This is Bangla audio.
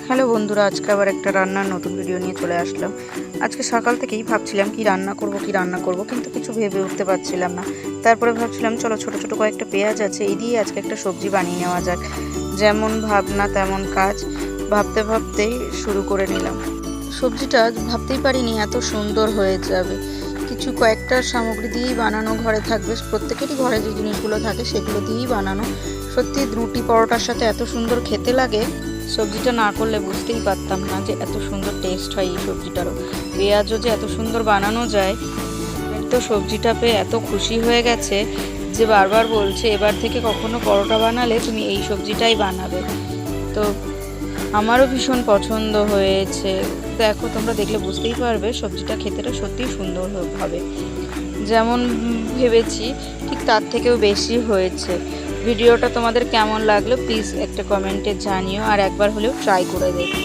হ্যালো বন্ধুরা, আজকে আবার একটা রান্নার নতুন ভিডিও নিয়ে চলে আসলাম। আজকে সকাল থেকেই ভাবছিলাম কি রান্না করব কিন্তু কিছু ভেবে উঠতে পারছিলাম না। তারপরে ভাবছিলাম চলো ছোট ছোট কয়েকটা পেঁয়াজ আছে, এই দিয়ে আজকে একটা সবজি বানিয়ে নেওয়া যাক। যেমন ভাবনা তেমন কাজ, ভাবতে ভাবতেই শুরু করে নিলাম। সবজিটা ভাবতেই পারিনি এত সুন্দর হয়ে যাবে। কয়েকটা সামগ্রী দিয়েই বানানো, ঘরে থাকবে প্রত্যেকেরই ঘরে যে জিনিসগুলো থাকে সেগুলো দিয়েই বানানো। সত্যি রুটি পরোটার সাথে এত সুন্দর খেতে লাগে, সবজিটা না করলে বুঝতেই পারতাম না যে এত সুন্দর টেস্ট হয় এই সবজিটারও। পেঁয়াজও যে এত সুন্দর বানানো যায়, তো সবজিটা পেয়ে এত খুশি হয়ে গেছে যে বারবার বলছে এবার থেকে কখনো পরোটা বানালে তুমি এই সবজিটাই বানাবে। তো আমারও ভীষণ পছন্দ হয়েছে। দেখো, তোমরা দেখলে বুঝতেই পারবে সবজিটা খেতেটা সত্যিই সুন্দর হবে। যেমন ভেবেছি ঠিক তার থেকেও বেশি হয়েছে। ভিডিওটা তোমাদের কেমন লাগলো প্লিজ একটা কমেন্টে জানিও, আর একবার হলেও ট্রাই করে দেখো।